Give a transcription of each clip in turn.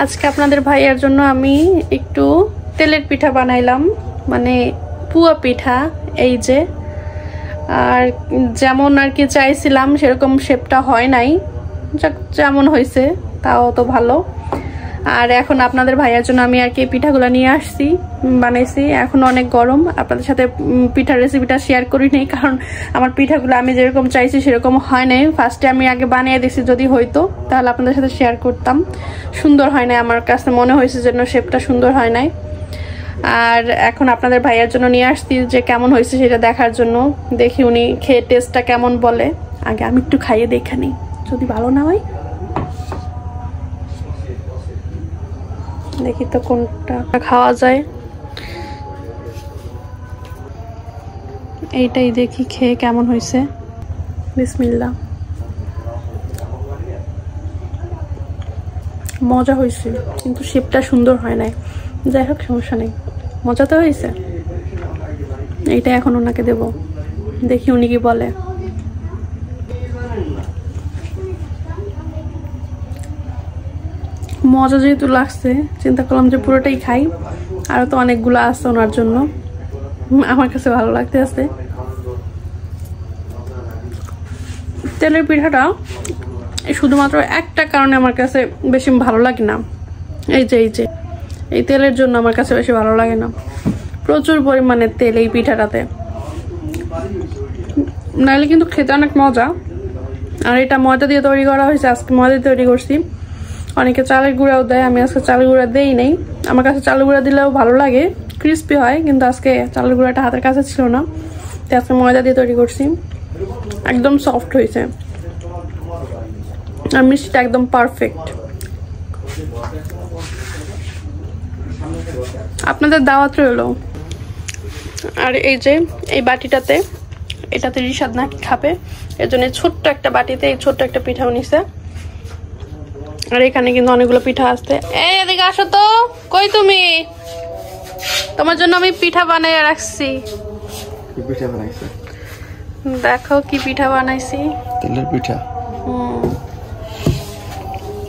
আজকে আপনাদের ভাইয়ার জন্য আমি একটু তেলের পিঠা বানাইলাম, মানে পুয়া পিঠা। এই যে, আর যেমন আর কি চাইছিলাম সেরকম শেপটা হয় নাই, যেমন হয়েছে তাও তো ভালো। আর এখন আপনাদের ভাইয়ার জন্য আমি আর কি পিঠাগুলো নিয়ে আসছি, বানাইছি। এখন অনেক গরম, আপনাদের সাথে পিঠার রেসিপিটা শেয়ার করি নাই, কারণ আমার পিঠাগুলো আমি যেরকম চাইছি সেরকম হয় নাই। ফার্স্টে আমি আগে বানিয়ে দিছি, যদি হইতো তাহলে আপনাদের সাথে শেয়ার করতাম। সুন্দর হয় নাই, আমার কাছে মনে হয়েছে যেন শেপটা সুন্দর হয় নাই। আর এখন আপনাদের ভাইয়ার জন্য নিয়ে আসছি যে কেমন হয়েছে সেটা দেখার জন্য। দেখি উনি খেয়ে টেস্টটা কেমন বলে। আগে আমি একটু খাইয়ে দেখে নিই, যদি ভালো না হয় দেখি তো কোনটা খাওয়া যায়। এইটাই দেখি খেয়ে কেমন হয়েছে। বিসমিল্লাহ। মজা হয়েছে, কিন্তু শেপটা সুন্দর হয় নাই। যাই হোক, সমস্যা নেই, মজা তো হয়েছে। এইটা এখন ওনাকে দেব, দেখি উনি কি বলে। মজা যেহেতু লাগছে, চিন্তা করলাম যে পুরোটাই খাই। আরো তো অনেকগুলো আছে ওনার জন্য, আমার কাছে ভালো লাগতে আছে। তেলের পিঠাটা শুধুমাত্র একটা কারণে আমার কাছে বেশি ভালো লাগে না, এই যে এই তেলের জন্য আমার কাছে বেশি ভালো লাগে না। প্রচুর পরিমাণে তেল এই পিঠাটাতে, নাহলে কিন্তু খেতে অনেক মজা। আর এটা ময়দা দিয়ে তৈরি করা হয়েছে, আজকে ময়দা দিয়ে তৈরি করছি। অনেকে চালের গুঁড়াও দেয়, আমি আজকে চালের গুঁড়া দেই নেই। আমার কাছে চালের গুঁড়া দিলেও ভালো লাগে, ক্রিস্পি হয়, কিন্তু আজকে চালের গুঁড়াটা হাতের কাছে ছিল না, তাই আজকে ময়দা দিয়ে তৈরি করছি। একদম সফট হয়েছে, আর মিষ্টিটা একদম পারফেক্ট। আপনাদের দাওয়াত রইলো। আর এই যে এই বাটিটাতে, এটাতে রিশাদ নাকি খাবে, এর জন্য ছোট্ট একটা বাটিতে এই ছোট্ট একটা পিঠাও নিছে। আর এখানে কিন্তু অনেকগুলো পিঠা আসছে। এই এদিকে আসো তো, কই তুমি? তোমার জন্য আমি পিঠা বানাই রাখছি। কি পিঠা বানাইছো? দেখো কি পিঠা বানাইছি। তেলের পিঠা।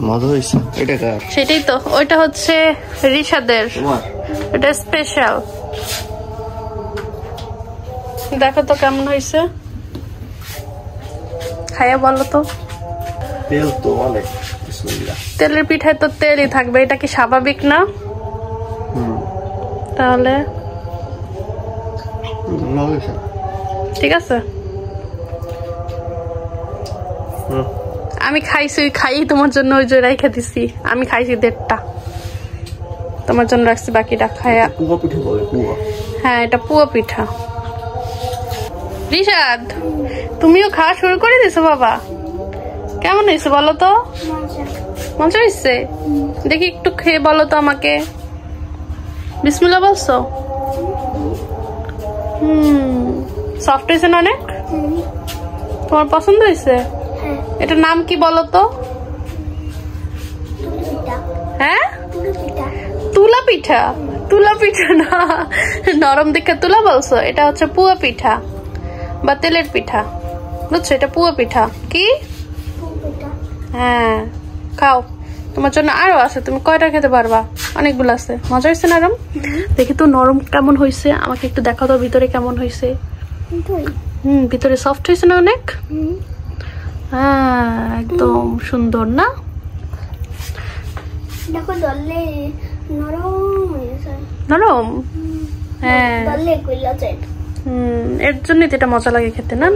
মজা হয়েছে। এটা কার? সেটাই তো, ওইটা হচ্ছে রিশাদের, এটা স্পেশাল। দেখো তো কেমন হয়েছে, খাইয়া বলো তো। তেল তো অনেক। বিসমিল্লাহ। তেলের পিঠায় তো তেলই থাকবে, এটা কি স্বাভাবিক না? তাহলে ঠিক আছে। আমি খাইছি, খাই তোমার জন্য ওই যে রাইখা দিছি। আমি খাইছি 1.5টা, তোমার জন্য রাখছি বাকিটা খায়া। পুয়া পিঠা বলে, পুয়া। হ্যাঁ, এটা পুয়া পিঠা। রিশাদ, তুমিও খাওয়া শুরু করে দিছো বাবা? কেমন হয়েছে বলো তো? মজা হয়েছে? দেখি একটু খেয়ে বলো তো আমাকে। বিসমিল্লাহ বলছো? সফট হয়েছে না অনেক? তোমার পছন্দ হয়েছে? এটার নাম কি বলো তো? হ্যাঁ, তুলা পিঠা। তুলা পিঠা না, নরম দেখে তুলা বলছো। এটা হচ্ছে পুয়া পিঠা বা তেলের পিঠা, বুঝছো? এটা পুয়া পিঠা। কি? হ্যাঁ, খাও, তোমার জন্য আরো আছে, তুমি কয়টা খেতে পারবা? অনেকগুলো আছে। মজা হয়েছে নরম? দেখি তো নরম কেমন হয়েছে, আমাকে একটু দেখাও তো ভিতরে কেমন হয়েছে। ভিতরে সফট হয়েছে না অনেক? হ্যাঁ, একদম সুন্দর না? দেখো দলে নরম হয়েছে। নরম? হ্যাঁ, দলে কইলা যায়। এর জন্যই তো এটা মজা লাগে খেতে না?